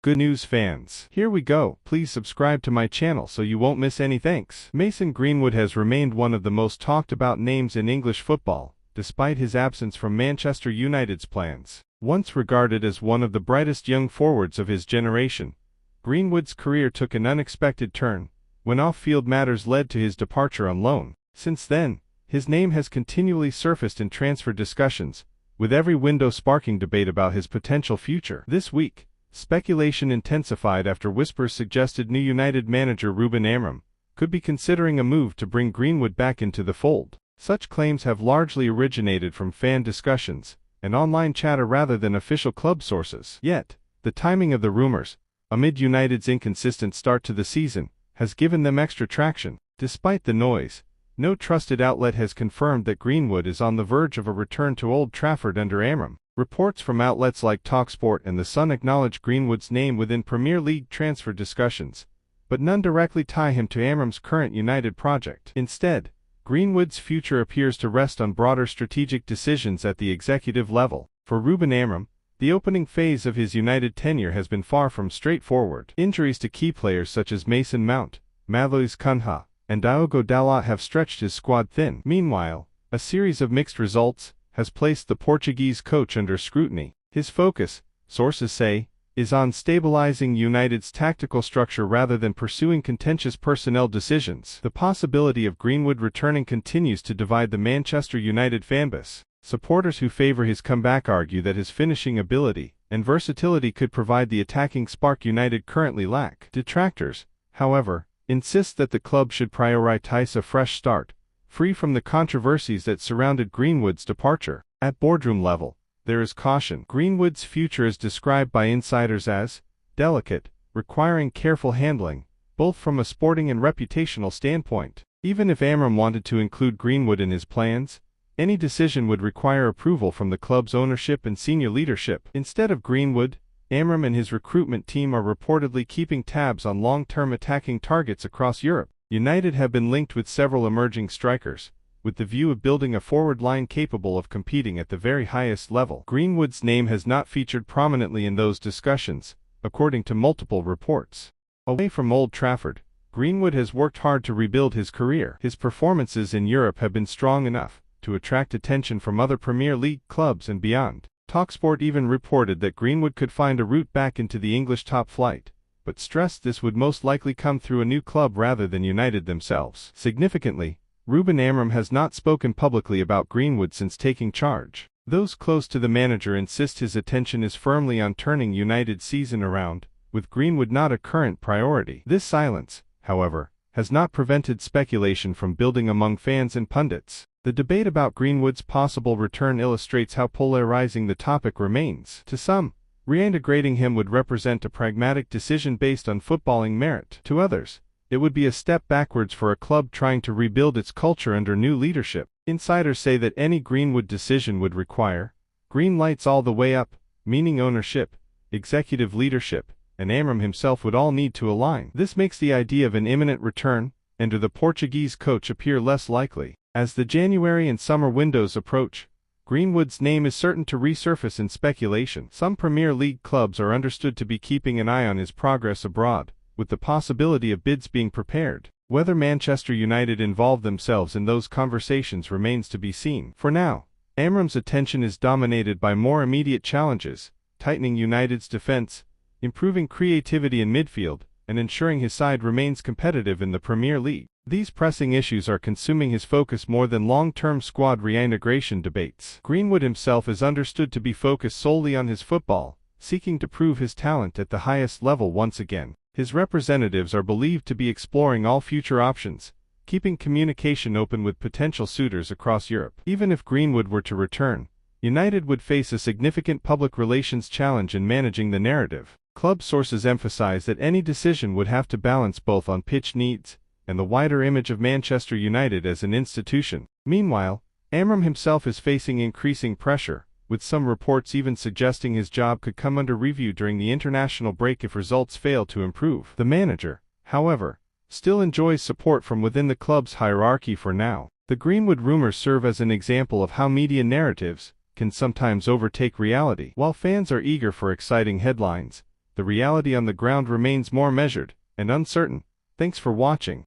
Good news, fans. Here we go. Please subscribe to my channel so you won't miss any. Thanks. Mason Greenwood has remained one of the most talked about names in English football, despite his absence from Manchester United's plans. Once regarded as one of the brightest young forwards of his generation, Greenwood's career took an unexpected turn when off-field matters led to his departure on loan. Since then, his name has continually surfaced in transfer discussions, with every window sparking debate about his potential future. This week, speculation intensified after whispers suggested new United manager Ruben Amorim could be considering a move to bring Greenwood back into the fold. Such claims have largely originated from fan discussions and online chatter rather than official club sources. Yet, the timing of the rumors, amid United's inconsistent start to the season, has given them extra traction. Despite the noise, no trusted outlet has confirmed that Greenwood is on the verge of a return to Old Trafford under Amorim. Reports from outlets like TalkSport and The Sun acknowledge Greenwood's name within Premier League transfer discussions, but none directly tie him to Amorim's current United project. Instead, Greenwood's future appears to rest on broader strategic decisions at the executive level. For Ruben Amorim, the opening phase of his United tenure has been far from straightforward. Injuries to key players such as Mason Mount, Matheus Cunha, and Diogo Dalot have stretched his squad thin. Meanwhile, a series of mixed results has placed the Portuguese coach under scrutiny. His focus, sources say, is on stabilizing United's tactical structure rather than pursuing contentious personnel decisions. The possibility of Greenwood returning continues to divide the Manchester United fanbase. Supporters who favor his comeback argue that his finishing ability and versatility could provide the attacking spark United currently lack. Detractors, however, insist that the club should prioritize a fresh start, free from the controversies that surrounded Greenwood's departure. At boardroom level, there is caution. Greenwood's future is described by insiders as delicate, requiring careful handling, both from a sporting and reputational standpoint. Even if Amorim wanted to include Greenwood in his plans, any decision would require approval from the club's ownership and senior leadership. Instead of Greenwood, Amorim and his recruitment team are reportedly keeping tabs on long-term attacking targets across Europe. United have been linked with several emerging strikers, with the view of building a forward line capable of competing at the very highest level. Greenwood's name has not featured prominently in those discussions, according to multiple reports. Away from Old Trafford, Greenwood has worked hard to rebuild his career. His performances in Europe have been strong enough to attract attention from other Premier League clubs and beyond. TalkSport even reported that Greenwood could find a route back into the English top flight, but stressed this would most likely come through a new club rather than United themselves. Significantly, Ruben Amorim has not spoken publicly about Greenwood since taking charge. Those close to the manager insist his attention is firmly on turning United's season around, with Greenwood not a current priority. This silence, however, has not prevented speculation from building among fans and pundits. The debate about Greenwood's possible return illustrates how polarizing the topic remains. To some, reintegrating him would represent a pragmatic decision based on footballing merit. To others, it would be a step backwards for a club trying to rebuild its culture under new leadership. Insiders say that any Greenwood decision would require green lights all the way up, meaning ownership, executive leadership, and Amorim himself would all need to align. This makes the idea of an imminent return under the Portuguese coach appear less likely. As the January and summer windows approach, Greenwood's name is certain to resurface in speculation. Some Premier League clubs are understood to be keeping an eye on his progress abroad, with the possibility of bids being prepared. Whether Manchester United involve themselves in those conversations remains to be seen. For now, Amorim's attention is dominated by more immediate challenges: tightening United's defense, improving creativity in midfield, and ensuring his side remains competitive in the Premier League. These pressing issues are consuming his focus more than long-term squad reintegration debates. Greenwood himself is understood to be focused solely on his football, seeking to prove his talent at the highest level once again. His representatives are believed to be exploring all future options, keeping communication open with potential suitors across Europe. Even if Greenwood were to return, United would face a significant public relations challenge in managing the narrative. Club sources emphasize that any decision would have to balance both on-pitch needs and the wider image of Manchester United as an institution. Meanwhile, Amorim himself is facing increasing pressure, with some reports even suggesting his job could come under review during the international break if results fail to improve. The manager, however, still enjoys support from within the club's hierarchy for now. The Greenwood rumors serve as an example of how media narratives can sometimes overtake reality. While fans are eager for exciting headlines, the reality on the ground remains more measured and uncertain. Thanks for watching.